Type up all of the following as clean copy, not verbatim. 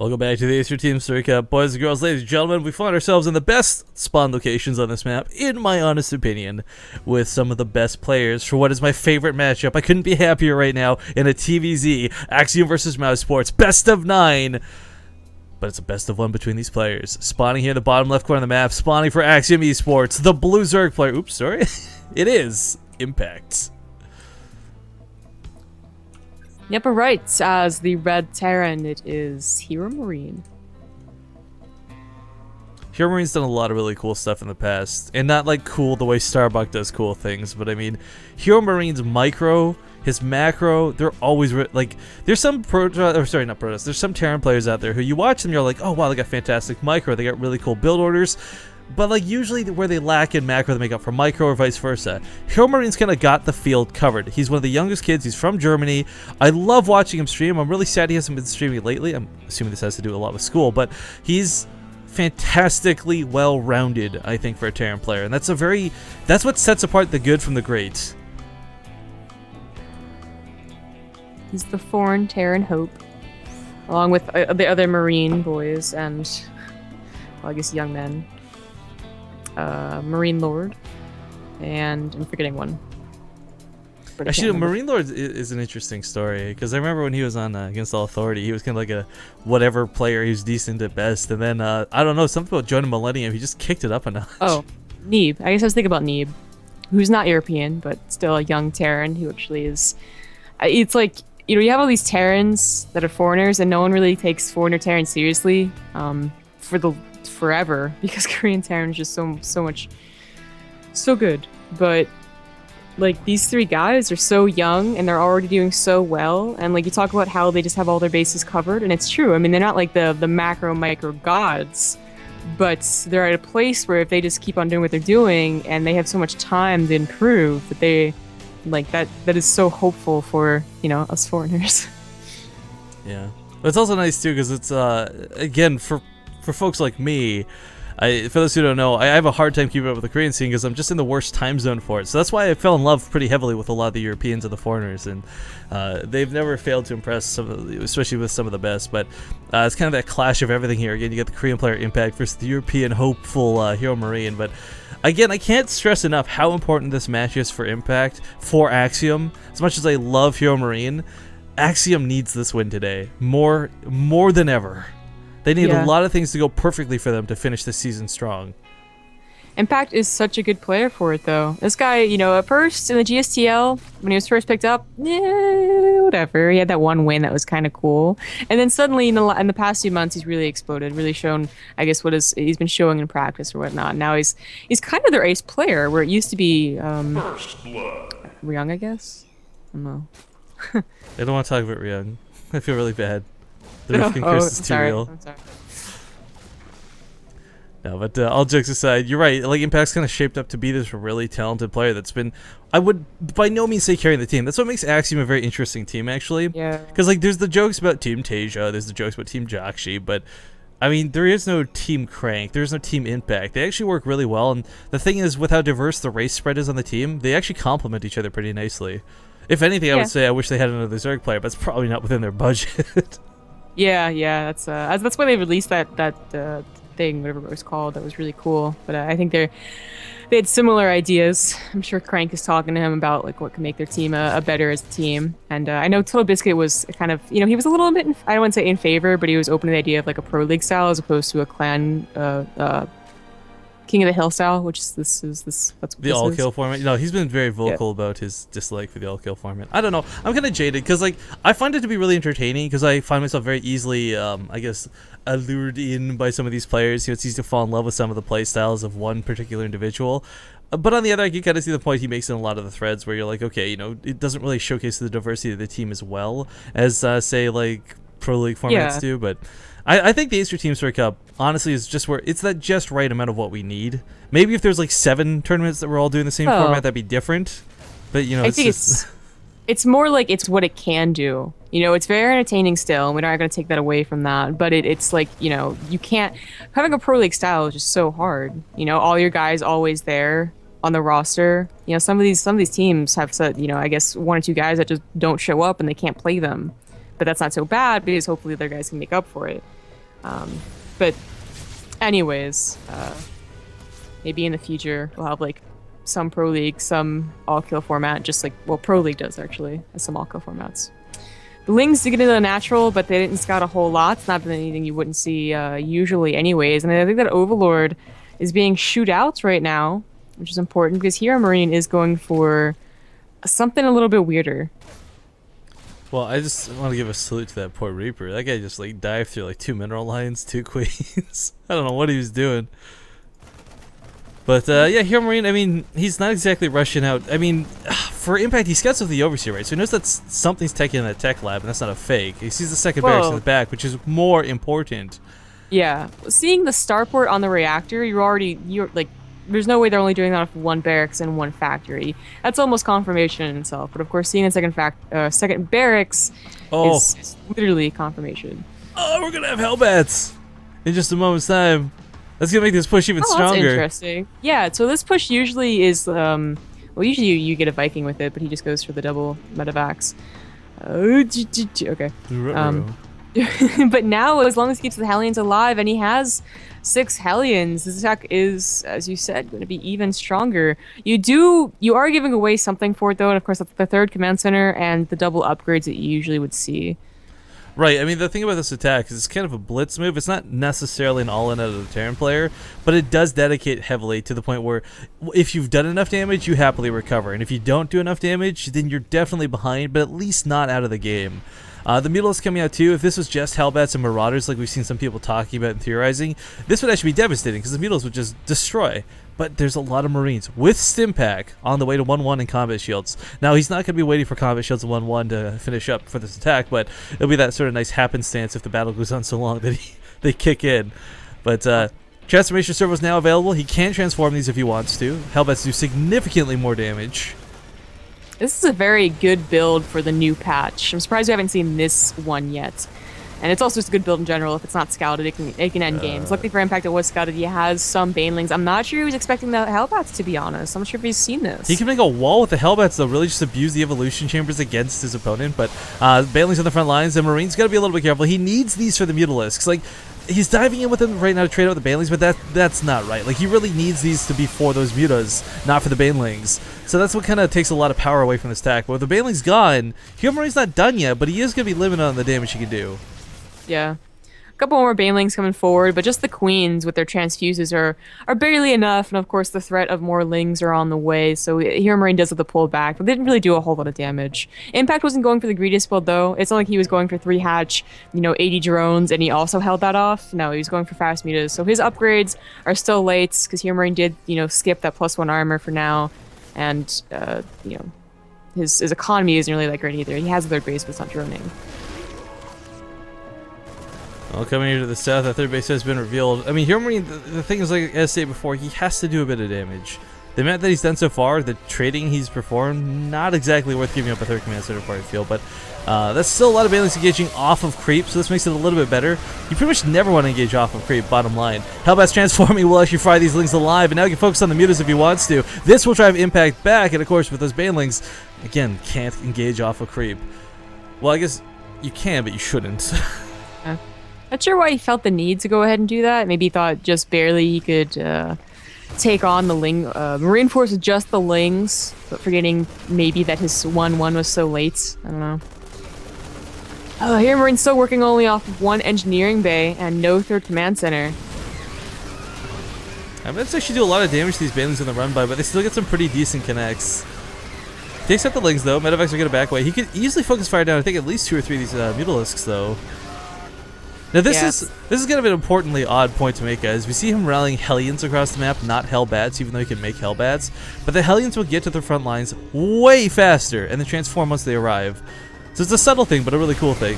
Welcome back to the Acer Team Story Cup. Boys and girls, ladies and gentlemen, we find ourselves in the best spawn locations on this map, in my honest opinion, with some of the best players for what is my favorite matchup. I couldn't be happier right now in a TVZ, Axiom versus Mousesports, best of 9. But it's a best of 1 between these players. Spawning here in the bottom left corner of the map, spawning for Axiom Esports, the blue Zerg player. Oops, sorry. It is Impact. Yep, right. As the red Terran, it is HeroMarine. HeroMarine's done a lot of really cool stuff in the past, and not like cool the way Starbuck does cool things, but I mean, HeroMarine's micro, his macro, they're always like, there's some there's some Terran players out there who you watch them, you're like, oh wow, they got fantastic micro, they got really cool build orders. But like usually where they lack in macro, they make up for micro or vice versa. HeroMarine's kind of got the field covered. He's one of the youngest kids. He's from Germany. I love watching him stream. I'm really sad he hasn't been streaming lately. I'm assuming this has to do a lot with school, but he's fantastically well-rounded, I think, for a Terran player. And that's what sets apart the good from the great. He's the foreign Terran hope, along with the other Marine boys and, well, I guess young men. Marine Lord, and I'm forgetting one. But actually, Marine Lord is an interesting story, because I remember when he was on Against All Authority, he was kind of like a whatever player. He was decent at best, and then I don't know, something about joining Millennium, he just kicked it up a notch. Oh, Neeb. I guess I was thinking about Neeb, who's not European, but still a young Terran who actually is. It's like, you know, you have all these Terrans that are foreigners, and no one really takes foreigner Terrans seriously. Forever, because Korean Terran is just so good. But like, these three guys are so young and they're already doing so well, and like, you talk about how they just have all their bases covered, and it's true. I mean, they're not like the macro micro gods, but they're at a place where if they just keep on doing what they're doing and they have so much time to improve, that they like that is so hopeful for, you know, us foreigners. Yeah, but it's also nice too, because it's again, for folks like me, for those who don't know, I have a hard time keeping up with the Korean scene because I'm just in the worst time zone for it. So that's why I fell in love pretty heavily with a lot of the Europeans and the foreigners, and they've never failed to impress, especially with some of the best. But it's kind of that clash of everything here. Again, you got the Korean player Impact versus the European hopeful HeroMarine. But again, I can't stress enough how important this match is for Impact, for Axiom. As much as I love HeroMarine, Axiom needs this win today, more than ever. They need a lot of things to go perfectly for them to finish this season strong. Impact is such a good player for it, though. This guy, you know, at first in the GSTL, when he was first picked up, whatever. He had that one win that was kind of cool. And then suddenly, in the past few months, he's really exploded, really shown, I guess, he's been showing in practice or whatnot. Now he's kind of their ace player, where it used to be Ryung, I guess? I don't know. I don't want to talk about Ryung. I feel really bad. The Rifkin curse is too real. I'm sorry. No, but all jokes aside, you're right. Like, Impact's kind of shaped up to be this really talented player that's been, I would by no means say carrying the team. That's what makes Axiom a very interesting team, actually. Yeah. Because, like, there's the jokes about Team Tasia, there's the jokes about Team Jakshi, but, I mean, there is no Team Crank, there's no Team Impact. They actually work really well, and the thing is, with how diverse the race spread is on the team, they actually complement each other pretty nicely. If anything, I would say I wish they had another Zerg player, but it's probably not within their budget. Yeah, that's why they released that thing, whatever it was called, that was really cool. But I think they had similar ideas. I'm sure Crank is talking to him about like what can make their team a better as a team. And I know Total Biscuit was kind of, you know, he was a little bit, I don't want to say in favor, but he was open to the idea of like a pro league style as opposed to a clan King of the Hill style, which is that's what the all kill format. You know, he's been very vocal about his dislike for the all kill format. I don't know. I'm kind of jaded because like I find it to be really entertaining because I find myself very easily, I guess, allured in by some of these players. You know, it's easy to fall in love with some of the play styles of one particular individual. But on the other, you kind of see the point he makes in a lot of the threads where you're like, okay, you know, it doesn't really showcase the diversity of the team as well as say like pro league formats do, but. I think the Acer Team Story Cup, honestly, is just where it's that just right amount of what we need. Maybe if there's like 7 tournaments that we're all doing the same format, that'd be different. But, you know, I think it's more like it's what it can do. You know, it's very entertaining still, and we're not going to take that away from that. But it's like, you know, you can't... Having a pro league style is just so hard. You know, all your guys always there on the roster. You know, some of these teams have said, you know, I guess 1 or 2 guys that just don't show up and they can't play them. But that's not so bad because hopefully their guys can make up for it. But anyways, maybe in the future we'll have like some Pro League, some all-kill format, just like, well, Pro League does actually, has some all-kill formats. The Lings did get into the natural, but they didn't scout a whole lot. It's not been anything you wouldn't see usually anyways. And I think that Overlord is being shoot out right now, which is important because HeroMarine is going for something a little bit weirder. Well, I just want to give a salute to that poor Reaper. That guy just like dived through like 2 mineral lines, 2 queens. I don't know what he was doing. But yeah, HeroMarine, I mean, he's not exactly rushing out. I mean, for Impact, he scouts with the Overseer, right? So he knows that something's taking in that tech lab, and that's not a fake. He sees the second barracks in the back, which is more important. Yeah, seeing the starport on the reactor, you're like, there's no way they're only doing that with 1 barracks and 1 factory. That's almost confirmation in itself. But of course, seeing a second barracks is literally confirmation. Oh, we're gonna have Hellbats in just a moment's time. That's gonna make this push even stronger. That's interesting. Yeah, so this push usually is, well, usually you get a Viking with it, but he just goes for the double medevacs. Okay. But now, as long as he keeps the Hellions alive, and he has 6 Hellions, this attack is, as you said, going to be even stronger. You are giving away something for it, though, and of course that's the 3rd command center and the double upgrades that you usually would see. Right, I mean, the thing about this attack is it's kind of a blitz move. It's not necessarily an all-in out of the Terran player, but it does dedicate heavily to the point where if you've done enough damage, you happily recover. And if you don't do enough damage, then you're definitely behind, but at least not out of the game. The Mutalisks coming out too. If this was just Hellbats and Marauders like we've seen some people talking about and theorizing, this would actually be devastating because the Mutalisks would just destroy. But there's a lot of Marines with Stimpack on the way to 1-1 in combat shields. Now, he's not going to be waiting for combat shields and 1-1 to finish up for this attack, but it'll be that sort of nice happenstance if the battle goes on so long that they kick in. But transformation servo is now available. He can transform these if he wants to. Hellbats do significantly more damage. This is a very good build for the new patch. I'm surprised we haven't seen this one yet. And it's also just a good build in general. If it's not scouted, it can end games. Luckily for Impact, it was scouted. He has some Banelings. I'm not sure he was expecting the Hellbats, to be honest. I'm not sure if he's seen this. He can make a wall with the Hellbats, though, really just abuse the evolution chambers against his opponent. But Banelings on the front lines, and Marine's got to be a little bit careful. He needs these for the Mutalisks. Like, he's diving in with them right now to trade out the Banelings, but that's not right. Like, he really needs these to be for those Mutas, not for the Banelings. So that's what kind of takes a lot of power away from this attack. But with the Banelings gone, HeroMarine's not done yet, but he is going to be limited on the damage he can do. Yeah. A couple more Banelings coming forward, but just the Queens with their transfuses are barely enough, and of course the threat of more Lings are on the way, so HeroMarine does have to pull back, but they didn't really do a whole lot of damage. Impact wasn't going for the greediest build, though. It's not like he was going for 3 hatch, 80 drones, and he also held that off. No, he was going for fast mutas, so his upgrades are still late, because HeroMarine did, skip that +1 armor for now, and, his economy isn't really that great either. He has a 3rd base, but it's not droning. Well, coming here to the south, that 3rd base has been revealed. I mean, HeroMarine, the thing is, like I said before, he has to do a bit of damage. The amount that he's done so far, the trading he's performed, not exactly worth giving up a 3rd command center for, I feel, but that's still a lot of Banelings engaging off of creep, so this makes it a little bit better. You pretty much never want to engage off of creep, bottom line. Hellbats transforming will actually fry these Lings alive, and now he can focus on the Mutas if he wants to. This will drive Impact back, and of course, with those Banelings, again, can't engage off of creep. Well, I guess you can, but you shouldn't. Not sure why he felt the need to go ahead and do that. Maybe he thought just barely he could take on the Ling. Marine Force with just the Lings, but forgetting maybe that his 1-1 was so late. I don't know. Here Marine's still working only off of 1 engineering bay and no 3rd command center. I mean, that's actually do a lot of damage to these Banelings in the run by, but they still get some pretty decent connects. Takes out the Lings though. Medevacs are going to back away. He could easily focus fire down, I think, at least 2 or 3 of these Mutalisks though. Now this is kind of an importantly odd point to make, guys. We see him rallying Hellions across the map, not Hellbats, even though he can make Hellbats. But the Hellions will get to the front lines way faster, and then transform once they arrive. So it's a subtle thing, but a really cool thing.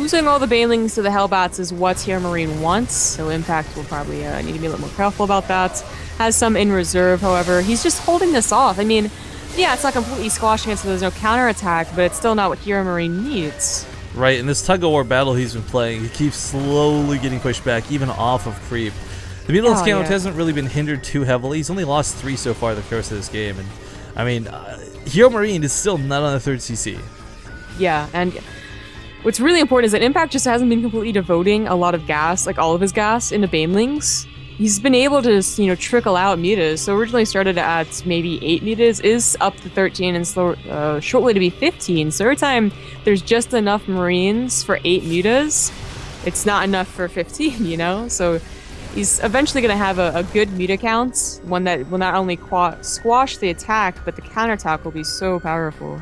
Losing all the Banelings to the Hellbats is what HeroMarine wants, so Impact will probably need to be a little more careful about that. Has some in reserve, however. He's just holding this off. I mean, yeah, it's not completely squashing it so there's no counterattack, but it's still not what HeroMarine needs. Right, in this tug-of-war battle he's been playing, he keeps slowly getting pushed back, even off of creep. The Mutalisks count hasn't really been hindered too heavily. He's only lost 3 so far the course of this game, and I mean, HeroMarine is still not on the 3rd CC. Yeah, and What's really important is that Impact just hasn't been completely devoting a lot of gas, like all of his gas, into Banelings. He's been able to, you know, trickle out mutas. So originally started at maybe 8 mutas, is up to 13 and shortly to be 15. So every time there's just enough Marines for 8 mutas, it's not enough for 15, you know? So he's eventually going to have a good muta count, one that will not only squash the attack, but the counterattack will be so powerful.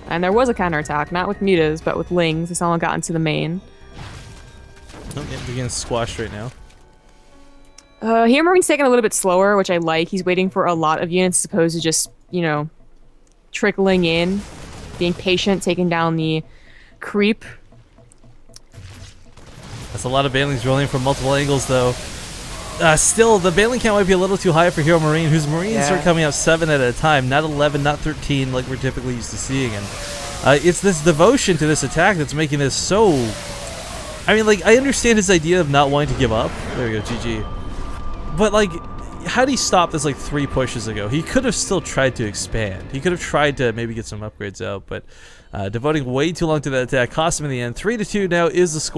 And there was a counterattack, not with mutas, but with lings. They somehow got into the main. Oh, yeah, we're getting squashed right now. HeroMarine's taking a little bit slower, which I like. He's waiting for a lot of units as opposed to just, you know, trickling in, being patient, taking down the creep. That's a lot of Banelings rolling from multiple angles, though. Still, the Baneling count might be a little too high for HeroMarine, whose Marines are coming out 7 at a time, not 11, not 13 like we're typically used to seeing. And it's this devotion to this attack that's making this so... I mean, like, I understand his idea of not wanting to give up. There we go, GG. But, like, how did he stop this, like, 3 pushes ago? He could have still tried to expand. He could have tried to maybe get some upgrades out, but devoting way too long to that attack cost him in the end. 3-2 now is the score.